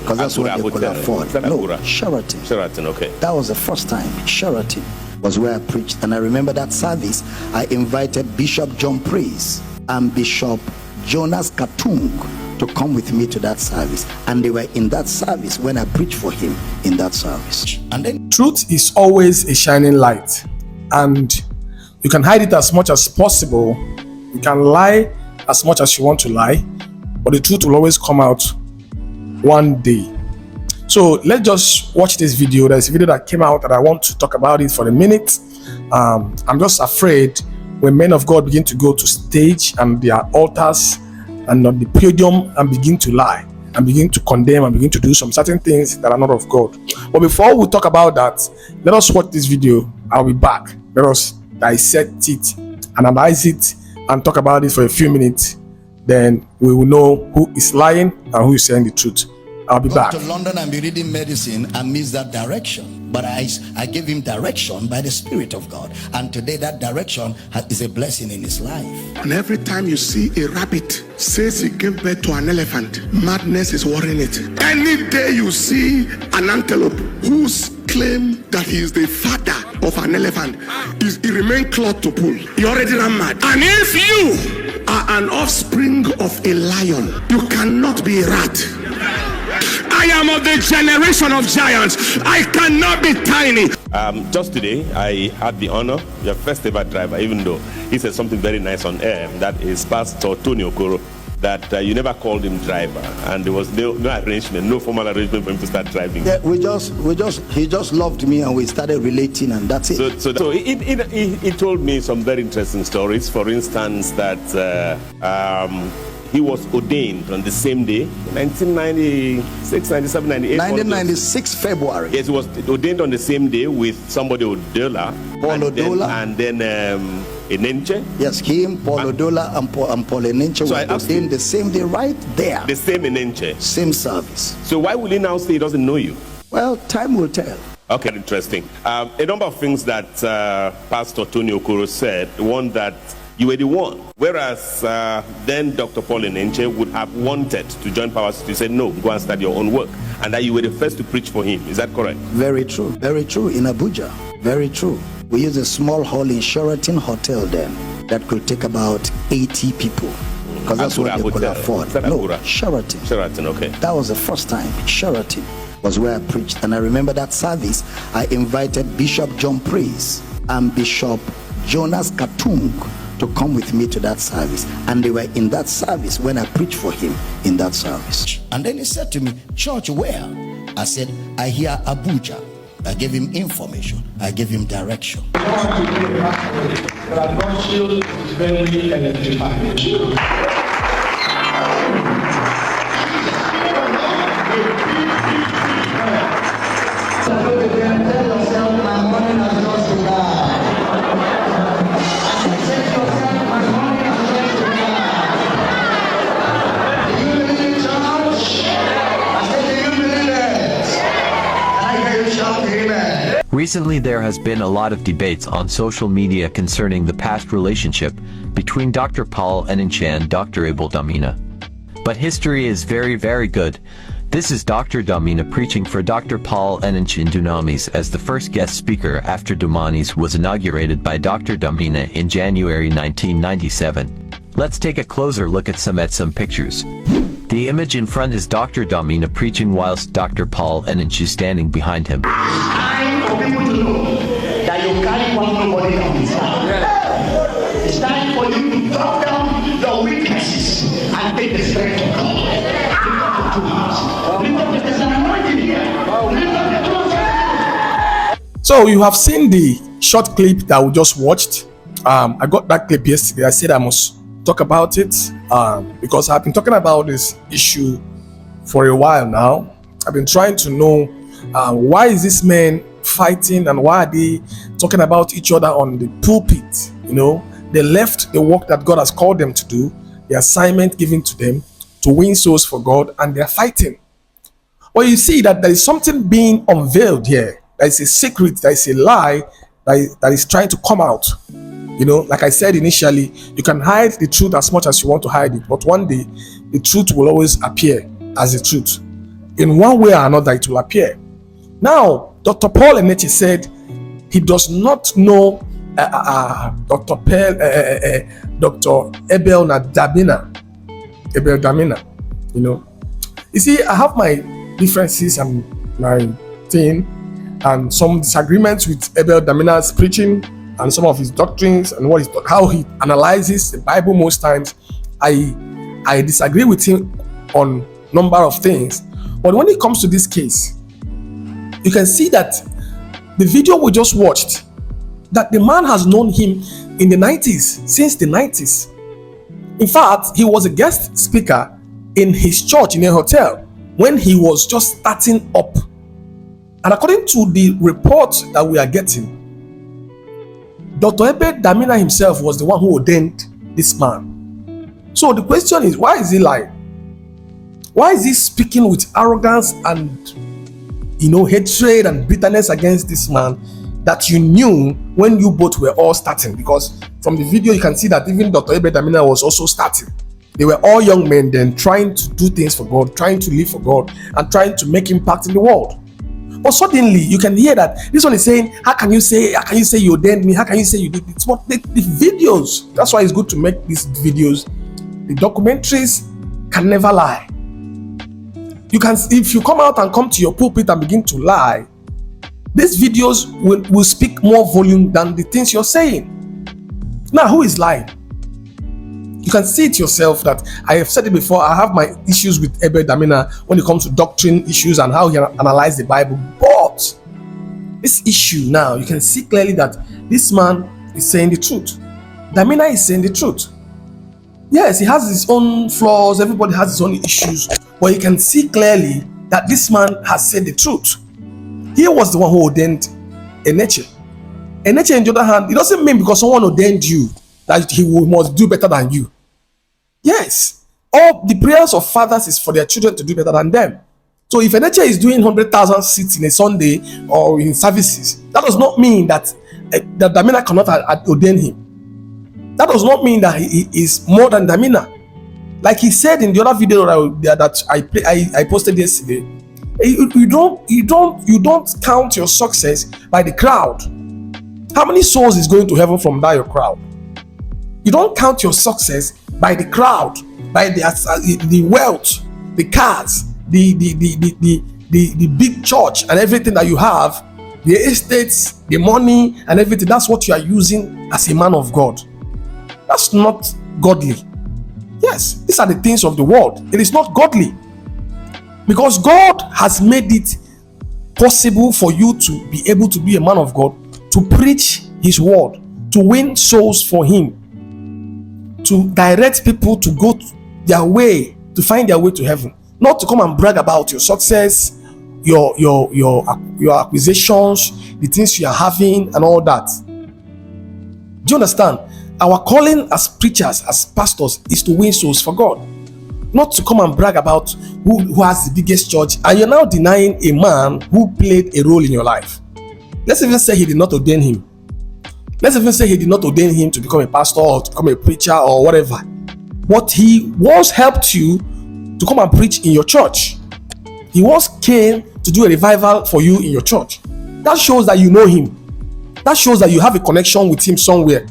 because that's what they could afford. No, Sheraton. Sheraton, okay. That was the first time. Sheraton was where I preached. And I remember that service, I invited Bishop John Praise and Bishop Jonas Katung to come with me to that service. And they were in that service when I preached for him in that service. And then truth is always a shining light. And you can hide it as much as possible. You can lie as much as you want to lie, but the truth will always come out one day. So let's just watch this video. There's a video that came out that I want to talk about it for a minute. I'm just afraid when men of God begin to go to stage and their altars and on the podium and begin to lie and begin to condemn and begin to do some certain things that are not of God. But before we talk about that, let us watch this video. I'll be back. Let us dissect it, analyze it, and talk about it for a few minutes. Then we will know who is lying and who is saying the truth. I'll be back. To London and be reading medicine and miss that direction. But I gave him direction by the Spirit of God. And today that direction is a blessing in his life. And every time you see a rabbit says he gave birth to an elephant, madness is worrying it. Any day you see an antelope whose claim that he is the father of an elephant, he remains cloth to pull. He already ran mad. And if you are an offspring of a lion, you cannot be a rat. I am of the generation of giants. I cannot be tiny. Just today, I had the honor, your first ever driver, even though he said something very nice on air, that is Pastor Tony Okoro, that you never called him driver, and there was no arrangement, no formal arrangement for him to start driving. Yeah, he just loved me, and we started relating, and that's it. So he told me some very interesting stories. For instance, that he was ordained on the same day, 1996, 97, 98. 1996 February. Yes, he was ordained on the same day with somebody Odola. Paul Odola. And then Eneche. Yes, him, Paul Odola, and Paul Eneche were ordained the same day right there. The same Eneche. Same service. So why will he now say he doesn't know you? Well, time will tell. Okay, interesting. A number of things that Pastor Tony Okoro said. One, that you were the one. Whereas then Dr. Paul Eneche would have wanted to join Power City. He said, no, go and start your own work. And that you were the first to preach for him. Is that correct? Very true. Very true. In Abuja. Very true. We used a small hall in Sheraton Hotel then that could take about 80 people. Because that's what they could afford. No, Sheraton. Sheraton, okay. That was the first time. Sheraton was where I preached. And I remember that service, I invited Bishop John Praise and Bishop Jonas Katung to come with me to that service. And they were in that service when I preached for him in that service. And then he said to me, church where? I said, I hear Abuja. I gave him information. I gave him direction. Recently, there has been a lot of debates on social media concerning the past relationship between Dr. Paul Eneche and Dr. Abel Damina. But history is very, very good. This is Dr. Damina preaching for Dr. Paul Eneche in Dunamis as the first guest speaker after Dunamis was inaugurated by Dr. Damina in January 1997. Let's take a closer look at some pictures. The image in front is Dr. Damina preaching whilst Dr. Paul Eneche is standing behind him. Time for people to know that you carry one nobody on his hand. It's time for you to drop down your weaknesses and take the strength of God. Lift up the two hands. There's an anointing here. Lift up the two hands. So you have seen the short clip that we just watched. I got that clip yesterday. I said I must talk about it because I've been talking about this issue for a while now. I've been trying to know why is this man fighting and why are they talking about each other on the pulpit. You know, they left the work that God has called them to do, the assignment given to them to win souls for God, and they're fighting. Well, you see that there is something being unveiled here. There is a secret, there is a lie that is trying to come out. You know, like I said initially, you can hide the truth as much as you want to hide it, but one day the truth will always appear as the truth. In one way or another, it will appear. Now, Dr. Paul Eneche said he does not know Dr. Abel Damina. You know, you see, I have my differences and my thing, and some disagreements with Abel Damina's preaching and some of his doctrines and how he analyzes the Bible. Most times, I disagree with him on number of things. But when it comes to this case, you can see that the video we just watched, that the man has known him in the 90s, since the 90s. In fact, he was a guest speaker in his church in a hotel when he was just starting up. And according to the report that we are getting, Dr. Abel Damina himself was the one who ordained this man. So the question is, why is he lying? Why is he speaking with arrogance and, hatred and bitterness against this man that you knew when you both were all starting? Because from the video you can see that even Dr. Abel Damina was also starting. They were all young men then trying to do things for God, trying to live for God, and trying to make impact in the world. But suddenly you can hear that this one is saying, how can you say you ordained me? How can you say you did it? It's what the videos. That's why it's good to make these videos. The documentaries can never lie. You can, if you come out and come to your pulpit and begin to lie, these videos will speak more volume than the things you're saying. Now, who is lying? You can see it yourself that I have said it before. I have my issues with Abel Damina when it comes to doctrine issues and how he analyzes the Bible. But this issue now, you can see clearly that this man is saying the truth. Damina is saying the truth. Yes, he has his own flaws. Everybody has his own issues. But you can see clearly that this man has said the truth. He was the one who ordained Eneche. Eneche, on the other hand, it doesn't mean because someone ordained you that he must do better than you. Yes, all the prayers of fathers is for their children to do better than them. So if Eneche is doing 100,000 seats in a Sunday or in services, that does not mean that Damina cannot ordain him. That does not mean that he is more than Damina. Like he said in the other video that I posted yesterday, you don't count your success by the crowd. How many souls is going to heaven from that your crowd? You don't count your success by the crowd, by the wealth, the cars, the big church and everything that you have, the estates, the money and everything. That's what you are using as a man of God. That's not godly. Yes, these are the things of the world. It is not godly. Because God has made it possible for you to be able to be a man of God, to preach his word, to win souls for him, to direct people to go their way, to find their way to heaven. Not to come and brag about your success, your acquisitions, the things you are having and all that. Do you understand? Our calling as preachers, as pastors, is to win souls for God. Not to come and brag about who has the biggest church, and you're now denying a man who played a role in your life. Let's even say he did not ordain him. Let's even say he did not ordain him to become a pastor or to become a preacher or whatever. But he once helped you to come and preach in your church. He once came to do a revival for you in your church. That shows that you know him. That shows that you have a connection with him somewhere.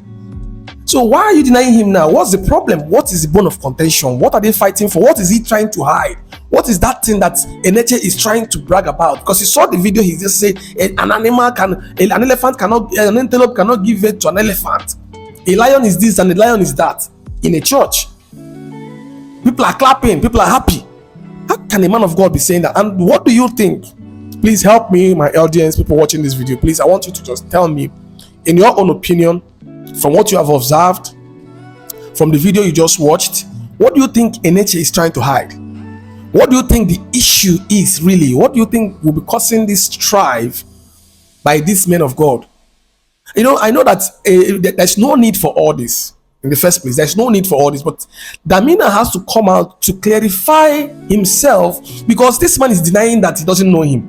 So why are you denying him now? What's the problem? What is the bone of contention? What are they fighting for? What is he trying to hide? What is that thing that Eneche is trying to brag about? Because he saw the video, he just said an antelope cannot give birth to an elephant. A lion is this and a lion is that in a church. People are clapping, people are happy. How can a man of God be saying that? And what do you think? Please help me, my audience, people watching this video. Please, I want you to just tell me, in your own opinion, from what you have observed, from the video you just watched, what do you think Eneche is trying to hide? What do you think the issue is really? What do you think will be causing this strife by these men of God? I know that there's no need for all this in the first place. There's no need for all this, but Damina has to come out to clarify himself, because this man is denying that he doesn't know him.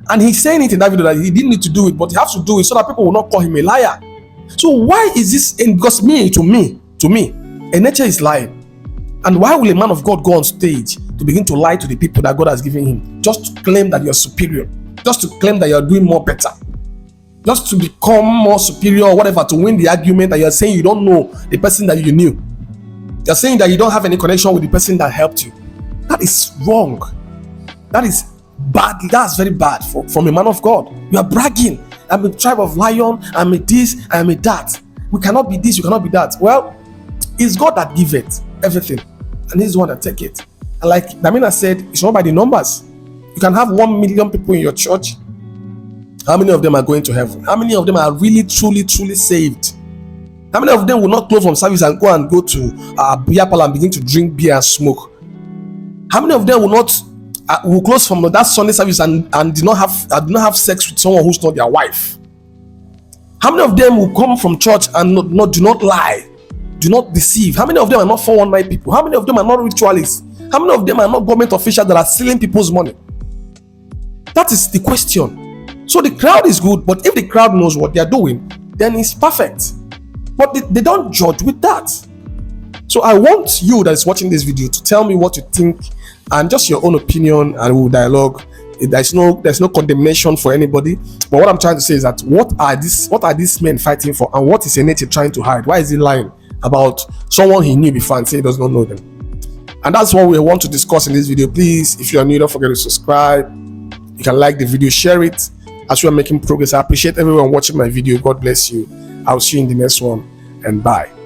And he's saying it in that video that he didn't need to do it, but he has to do it so that people will not call him a liar. So why is this? Because to me, Eneche is lying. And why will a man of God go on stage to begin to lie to the people that God has given him, just to claim that you're superior, just to claim that you're doing more better, just to become more superior or whatever, to win the argument that you're saying you don't know the person that you knew. You're saying that you don't have any connection with the person that helped you. That is wrong. That is bad. That's very bad from a man of God. You are bragging. I'm a tribe of lion. I'm a this. I'm a that. We cannot be this. You cannot be that. Well, it's God that giveth everything, and He's the one that take it. And like Damina said, it's not by the numbers. You can have 1 million people in your church. How many of them are going to heaven? How many of them are really, truly, truly saved? How many of them will not close from service and go to beer parlor and begin to drink beer and smoke? How many of them will not will close from that Sunday service and do not have sex with someone who's not their wife? How many of them will come from church and do not lie, do not deceive? How many of them are not 419 people? How many of them are not ritualists? How many of them are not government officials that are stealing people's money? That is the question. So the crowd is good, but if the crowd knows what they are doing, then it's perfect. But they don't judge with that. So I want you that is watching this video to tell me what you think and just your own opinion, and we'll dialogue. There's no condemnation for anybody. But what I'm trying to say is that what are these men fighting for, and what is Eneche trying to hide? Why is he lying about someone he knew before and say he does not know them? And that's what we want to discuss in this video. Please, if you are new, don't forget to subscribe. You can like the video, share it as we are making progress. I appreciate everyone watching my video. God bless you. I'll see you in the next one, and bye.